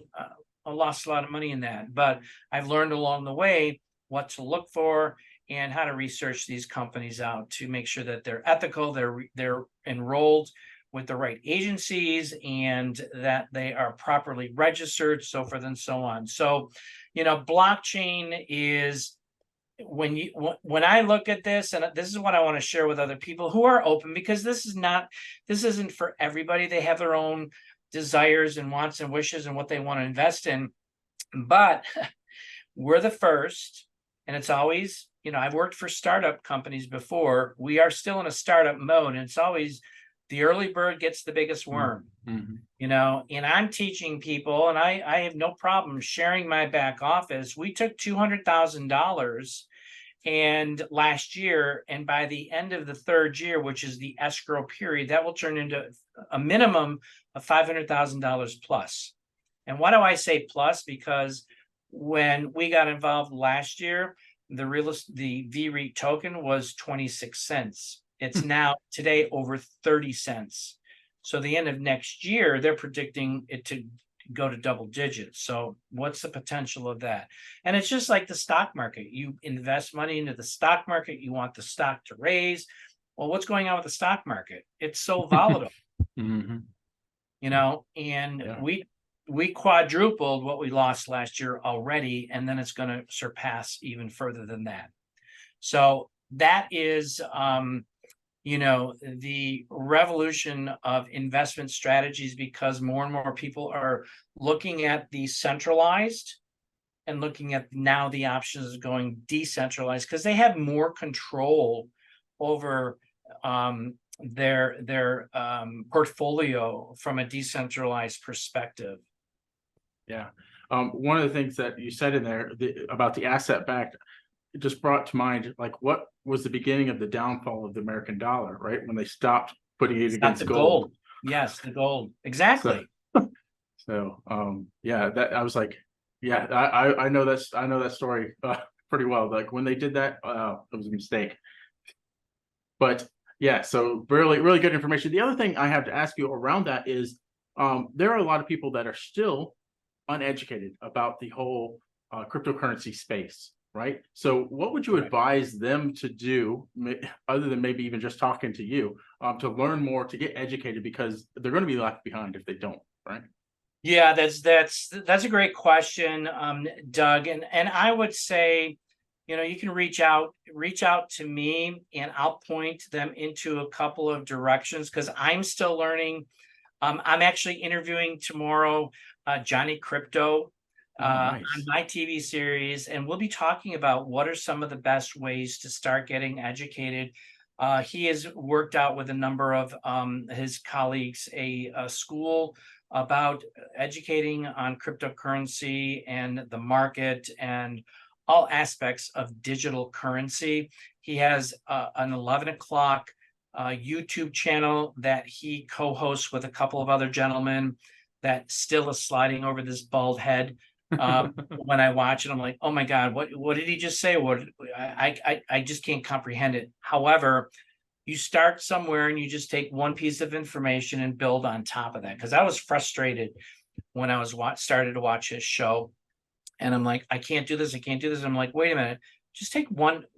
I lost a lot of money in that, but I've learned along the way what to look for and how to research these companies out to make sure that they're ethical, they're enrolled with the right agencies, and that they are properly registered, so forth and so on. So, blockchain is, when I look at this, and this is what I want to share with other people who are open, because this isn't for everybody. They have their own desires and wants and wishes and what they want to invest in. But we're the first, and it's always, I've worked for startup companies before. We are still in a startup mode, and it's always the early bird gets the biggest worm. And I'm teaching people, and I have no problem sharing my back office. We took $200,000 and last year, and by the end of the 3rd year, which is the escrow period, that will turn into a minimum of $500,000 plus. And why do I say plus? Because when we got involved last year, the VREIT token was 26 cents. It's now today over 30 cents. So the end of next year, they're predicting it to go to double digits. So what's the potential of that? And it's just like the stock market. You invest money into the stock market, you want the stock to raise. Well, what's going on with the stock market? It's so volatile. And we quadrupled what we lost last year already, and then it's going to surpass even further than that. So that is the revolution of investment strategies, because more and more people are looking at the centralized and looking at now the options of going decentralized, because they have more control over their portfolio from a decentralized perspective. Yeah. One of the things that you said in there about the asset backed, it just brought to mind, like, what was the beginning of the downfall of the American dollar, right? When they stopped putting it against gold. Yes, the gold. Exactly. So yeah, that I was like, yeah, I know that story pretty well. Like when they did that, it was a mistake. But yeah, so really, really good information. The other thing I have to ask you around that is, there are a lot of people that are still uneducated about the whole cryptocurrency space, right? So what would you advise them to do, other than maybe even just talking to you, to learn more, to get educated, because they're going to be left behind if they don't, right? Yeah, that's a great question, Doug. And I would say, you can reach out to me, and I'll point them into a couple of directions, because I'm still learning. I'm actually interviewing tomorrow Johnny Crypto on my TV series, and we'll be talking about what are some of the best ways to start getting educated. He has worked out with a number of his colleagues a school about educating on cryptocurrency and the market and all aspects of digital currency. He has an 11 o'clock YouTube channel that he co-hosts with a couple of other gentlemen that still is sliding over this bald head. When I watch it, I'm like, oh my God, what did he just say? I just can't comprehend it. However, you start somewhere and you just take one piece of information and build on top of that. Because I was frustrated when I was started to watch his show, and I'm like, I can't do this. I'm like, wait a minute, just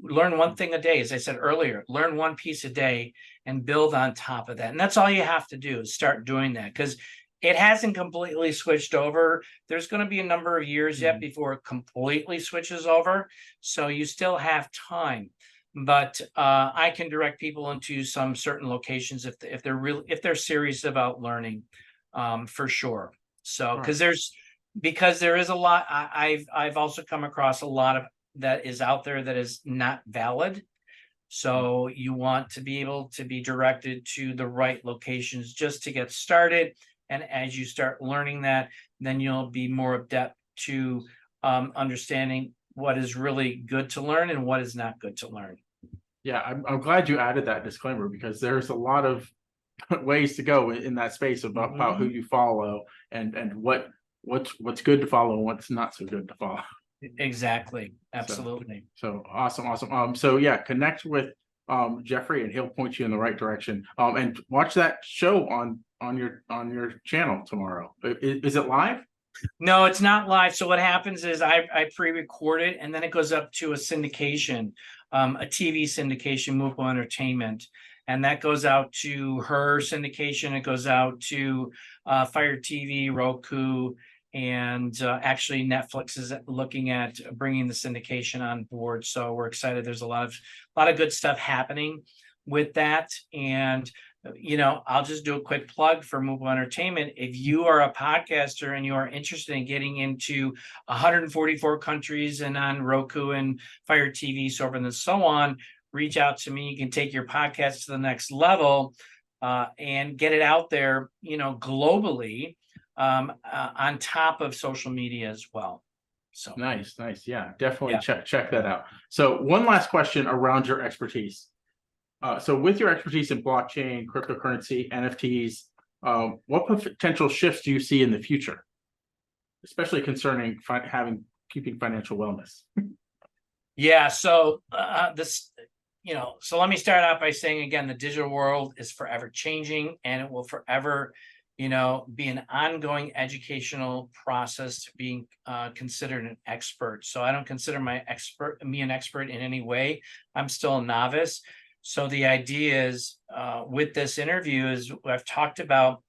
learn one thing a day. As I said earlier, learn one piece a day and build on top of that. And that's all you have to do, is start doing that, because it hasn't completely switched over. There's going to be a number of years yet before it completely switches over. So you still have time. But I can direct people into some certain locations if they're serious about learning. for sure. So, All right. because there is a lot, I've also come across a lot of that is out there that is not valid. So you want to be able to be directed to the right locations just to get started. And as you start learning that, then you'll be more adept to understanding what is really good to learn and what is not good to learn. Yeah, I'm glad you added that disclaimer, because there's a lot of ways to go in that space about who you follow and what's good to follow and what's not so good to follow. Exactly. Absolutely. So awesome. So yeah, connect with Jeffrey and he'll point you in the right direction. And watch that show on your channel tomorrow. Is it live? No, it's not live. So what happens is I pre-record it and then it goes up to a syndication, a TV syndication, Movable Entertainment. And that goes out to her syndication. It goes out to Fire TV, Roku, and actually Netflix is looking at bringing the syndication on board. So we're excited. There's a lot of good stuff happening with that. And I'll just do a quick plug for Movable Entertainment. If you are a podcaster and you are interested in getting into 144 countries and on Roku and Fire TV, so forth and so on, reach out to me. You can take your podcast to the next level and get it out there, globally, on top of social media as well. So nice. Yeah, definitely check that out. So one last question around your expertise. So with your expertise in blockchain, cryptocurrency, NFTs, what potential shifts do you see in the future, especially concerning keeping financial wellness? Yeah. So so let me start out by saying again, the digital world is forever changing, and it will forever, be an ongoing educational process to being considered an expert. So I don't consider me an expert in any way. I'm still a novice. So the idea is with this interview is I've talked about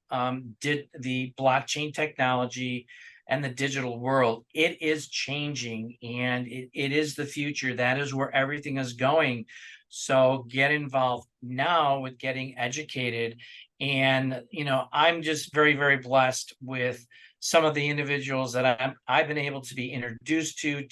did the blockchain technology and the digital world. It is changing and it is the future. That is where everything is going. So get involved now with getting educated. And, I'm just very, very blessed with some of the individuals that I've been able to be introduced to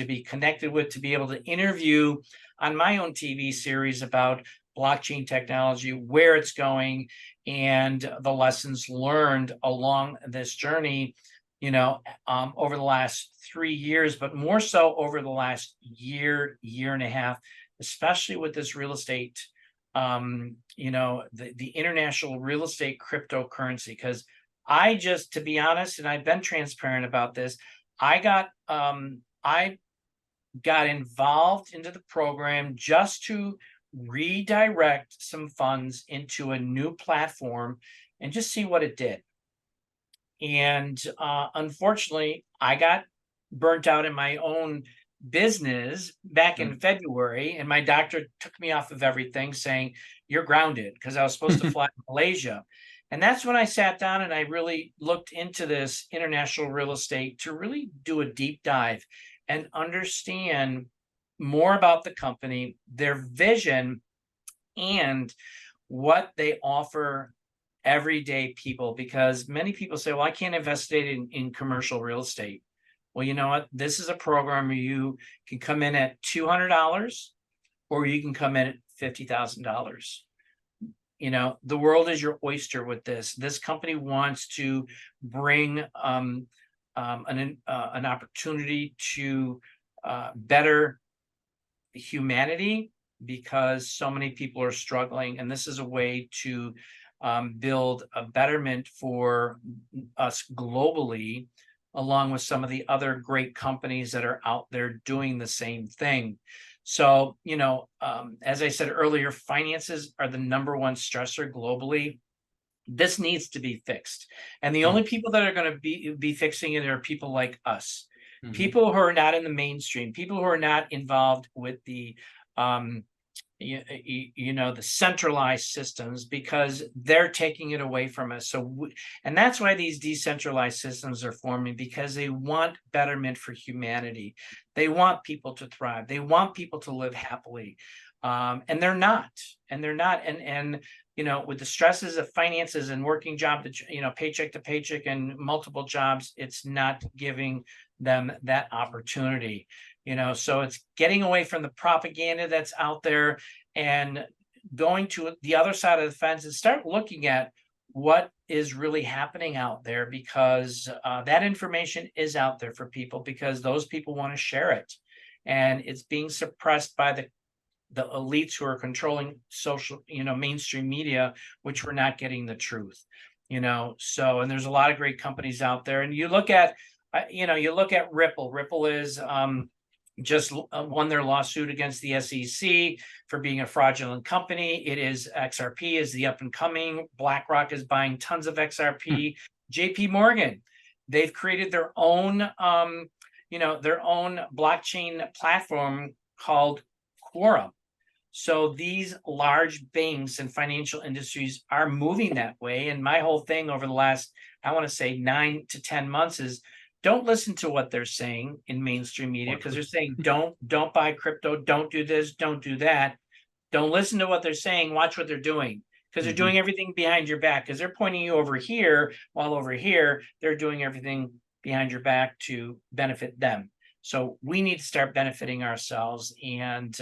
be connected with, to be able to interview on my own TV series about blockchain technology, where it's going, and the lessons learned along this journey, over the last 3 years, but more so over the last year and a half, especially with this real estate, the international real estate cryptocurrency. Because to be honest, and I've been transparent about this, I got involved into the program just to redirect some funds into a new platform and just see what it did. And unfortunately, I got burnt out in my own business back in February, and my doctor took me off of everything, saying, "You're grounded," because I was supposed to fly to Malaysia. And that's when I sat down and I really looked into this international real estate to really do a deep dive and understand more about the company, their vision, and what they offer everyday people. Because many people say, well, I can't invest in commercial real estate. Well, you know what? This is a program where you can come in at $200 or you can come in at $50,000. The world is your oyster with this. This company wants to bring an opportunity to better humanity, because so many people are struggling, and this is a way to build a betterment for us globally, along with some of the other great companies that are out there doing the same thing. So, as I said earlier, finances are the number one stressor globally. This needs to be fixed. And the only people that are going to be fixing it are people like us, people who are not in the mainstream, people who are not involved with the the centralized systems, because they're taking it away from us. And that's why these decentralized systems are forming, because they want betterment for humanity. They want people to thrive. They want people to live happily. And they're not. And with the stresses of finances and working job to, paycheck to paycheck and multiple jobs, it's not giving them that opportunity. So it's getting away from the propaganda that's out there and going to the other side of the fence and start looking at what is really happening out there, because that information is out there for people, because those people want to share it, and it's being suppressed by the elites who are controlling social, mainstream media, which we're not getting the truth. So, and there's a lot of great companies out there, and you look at Ripple. Ripple is just won their lawsuit against the SEC for being a fraudulent company. It is XRP is the up and coming. BlackRock is buying tons of XRP. JP Morgan, they've created their own, their own blockchain platform called Quorum. So these large banks and financial industries are moving that way. And my whole thing over the last, I want to say 9 to 10 months is, don't listen to what they're saying in mainstream media, because they're saying don't buy crypto, don't do this, don't do that. Don't listen to what they're saying. Watch what they're doing, because they're doing everything behind your back, because they're pointing you over here, while over here they're doing everything behind your back to benefit them. So we need to start benefiting ourselves. And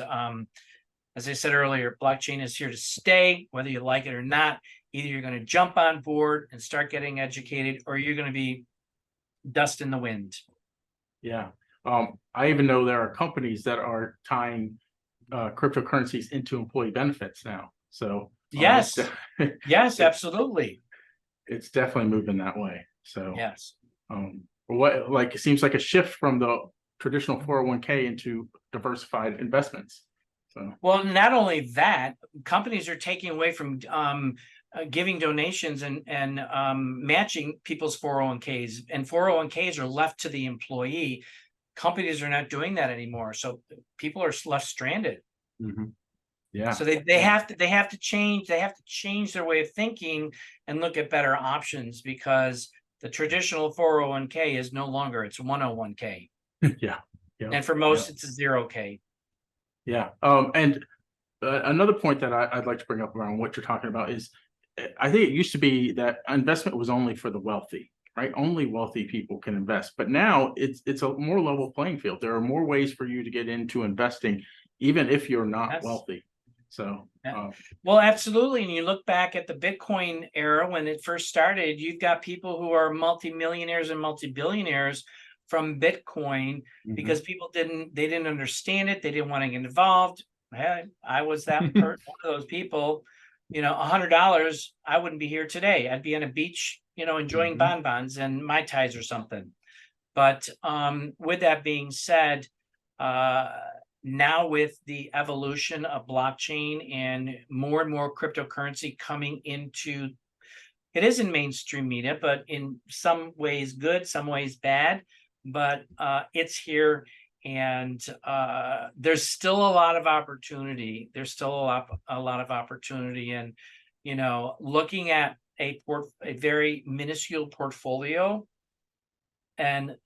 as I said earlier, blockchain is here to stay, whether you like it or not. Either you're going to jump on board and start getting educated, or you're going to be dust in the wind. Yeah. I even know there are companies that are tying cryptocurrencies into employee benefits now. So yes, yes, absolutely. It's definitely moving that way. So yes. It seems like a shift from the traditional 401k into diversified investments. So, well, not only that, companies are taking away from giving donations and matching people's 401ks, and 401ks are left to the employee. Companies are not doing that anymore, so people are left stranded. Yeah. So they have to change their way of thinking and look at better options, because the traditional 401k is no longer, it's 101k. Yeah. And for most, it's a 0k. Yeah. And another point that I'd like to bring up around what you're talking about is, I think it used to be that investment was only for the wealthy, right? Only wealthy people can invest. But now it's a more level playing field. There are more ways for you to get into investing, even if you're not wealthy. So, well, absolutely. And you look back at the Bitcoin era when it first started, you've got people who are multimillionaires and multi-billionaires from Bitcoin, because people didn't understand it. They didn't want to get involved. I was that one of those people. $100, I wouldn't be here today. I'd be on a beach, enjoying bonbons and Mai Tais or something. But with that being said, now with the evolution of blockchain and more cryptocurrency coming into, it is in mainstream media, but in some ways good, some ways bad, but it's here. And there's still a lot of opportunity. There's still a lot of opportunity. And, looking at a very minuscule portfolio and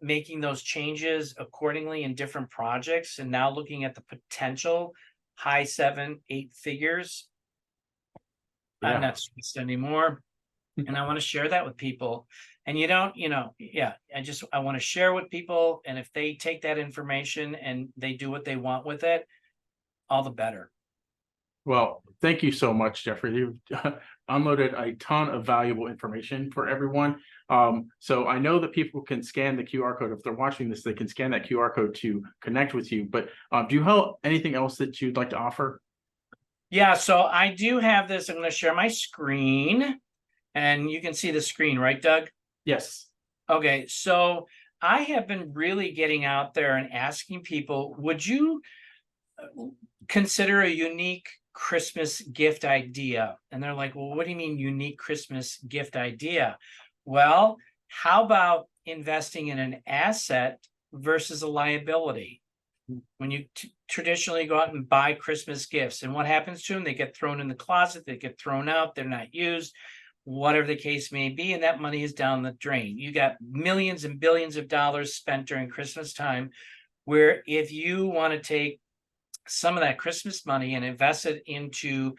making those changes accordingly in different projects, and now looking at the potential high 7-8 figures. I'm not stressed anymore. And I want to share that with people. And I want to share with people. And if they take that information and they do what they want with it, all the better. Well, thank you so much, Jeffrey. You've unloaded a ton of valuable information for everyone. So I know that people can scan the QR code. If they're watching this, they can scan that QR code to connect with you. But do you have anything else that you'd like to offer? Yeah, so I do have this. I'm going to share my screen. And you can see the screen, right, Doug? Yes. Okay, so I have been really getting out there and asking people, would you consider a unique Christmas gift idea? And they're like, well, what do you mean unique Christmas gift idea? Well, how about investing in an asset versus a liability? When you traditionally go out and buy Christmas gifts, and what happens to them? They get thrown in the closet, they get thrown out, they're not used, whatever the case may be, and that money is down the drain. You got millions and billions of dollars spent during Christmas time, where if you want to take some of that Christmas money and invest it into,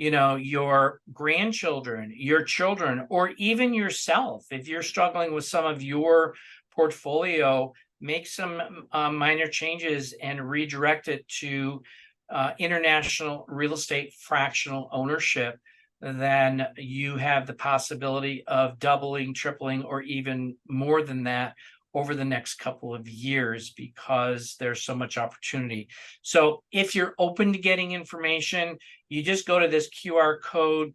your grandchildren, your children, or even yourself. If you're struggling with some of your portfolio, make some minor changes and redirect it to international real estate fractional ownership. Then you have the possibility of doubling, tripling, or even more than that over the next couple of years, because there's so much opportunity. So if you're open to getting information, you just go to this QR code,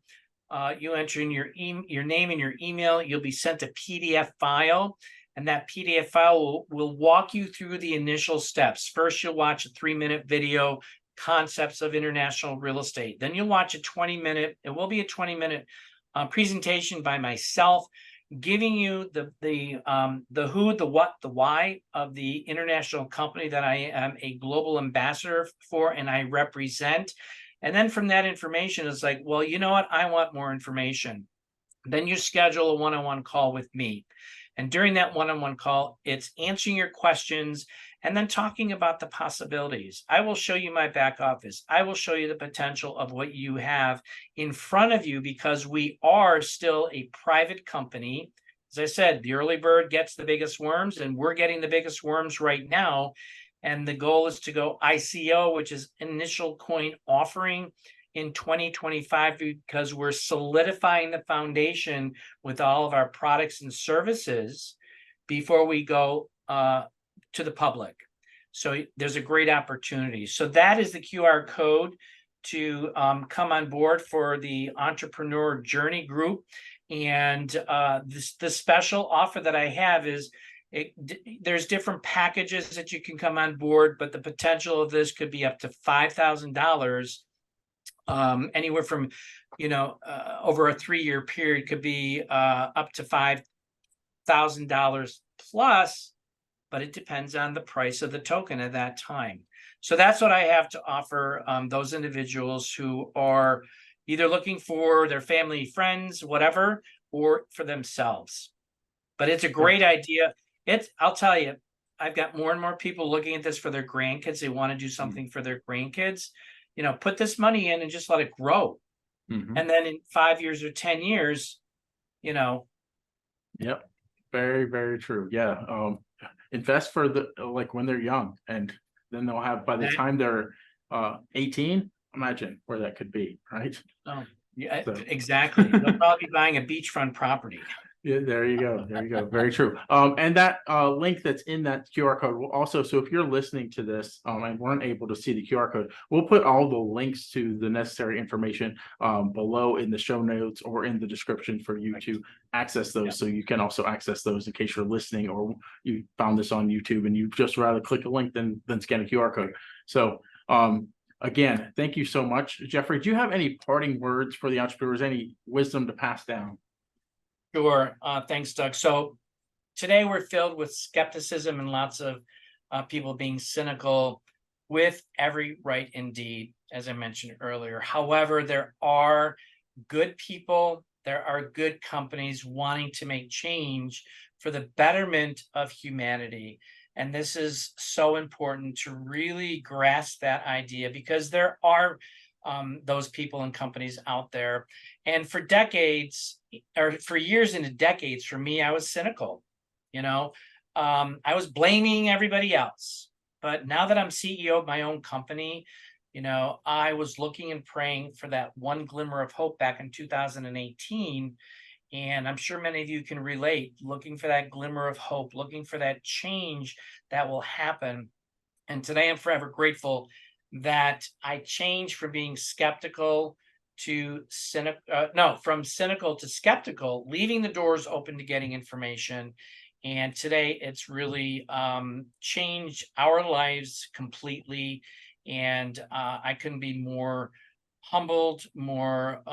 you enter in your name and your email, you'll be sent a PDF file, and that PDF file will walk you through the initial steps. First, you'll watch a 3-minute video, concepts of international real estate. Then you'll watch a 20-minute, it will be a 20-minute presentation by myself, giving you the who, the what, the why of the international company that I am a global ambassador for and I represent. And then from that information, it's like, well, you know what? I want more information. Then you schedule a one-on-one call with me. And during that one-on-one call, it's answering your questions and then talking about the possibilities. I will show you my back office. I will show you the potential of what you have in front of you, because we are still a private company. As I said, the early bird gets the biggest worms, and we're getting the biggest worms right now. And the goal is to go ICO, which is initial coin offering, in 2025, because we're solidifying the foundation with all of our products and services before we go to the public. So there's a great opportunity. So that is the QR code to come on board for the Entrepreneur Journey Group. And the special offer that I have is, there's different packages that you can come on board, but the potential of this could be up to $5,000. Anywhere from, over a 3-year period could be up to $5,000 plus, but it depends on the price of the token at that time. So that's what I have to offer those individuals who are either looking for their family, friends, whatever, or for themselves. But it's a great idea. I'll tell you, I've got more and more people looking at this for their grandkids. They want to do something for their grandkids. Put this money in and just let it grow. Mm-hmm. And then in 5 years or 10 years, Yep. Very, very true. Yeah. Invest for when they're young, and then they'll have, by the time they're 18, imagine where that could be, right? Oh, yeah, so. Exactly. They'll probably be buying a beachfront property. Yeah, there you go. There you go. Very true. And that link that's in that QR code will also, so if you're listening to this and weren't able to see the QR code, we'll put all the links to the necessary information below in the show notes or in the description for you to access those. Yeah. So you can also access those in case you're listening or you found this on YouTube and you just rather click a link than scan a QR code. So again, thank you so much, Jeffrey. Do you have any parting words for the entrepreneurs, any wisdom to pass down? Sure. Thanks, Doug. So today we're filled with skepticism and lots of people being cynical, with every right indeed, as I mentioned earlier. However, there are good people, there are good companies wanting to make change for the betterment of humanity. And this is so important to really grasp that idea, because there are those people and companies out there. And for decades, or for years into decades, for me, I was cynical. I was blaming everybody else. But now that I'm CEO of my own company, I was looking and praying for that one glimmer of hope back in 2018. And I'm sure many of you can relate, looking for that glimmer of hope, looking for that change that will happen. And today I'm forever grateful that I changed from being skeptical to from cynical to skeptical, leaving the doors open to getting information. And today it's really changed our lives completely. And I couldn't be more humbled, more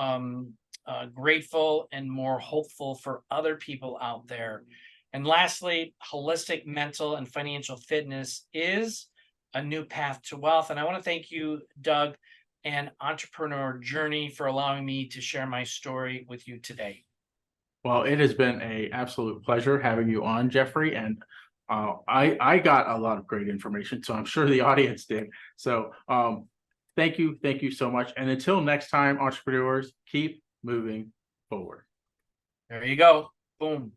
grateful, and more hopeful for other people out there. And lastly, holistic mental and financial fitness is a new path to wealth. And I want to thank you, Doug, and Entrepreneur Journey, for allowing me to share my story with you today. Well, it has been an absolute pleasure having you on, Jeffrey. And I got a lot of great information, so I'm sure the audience did. So Thank you so much. And until next time, entrepreneurs, keep moving forward. There you go. Boom.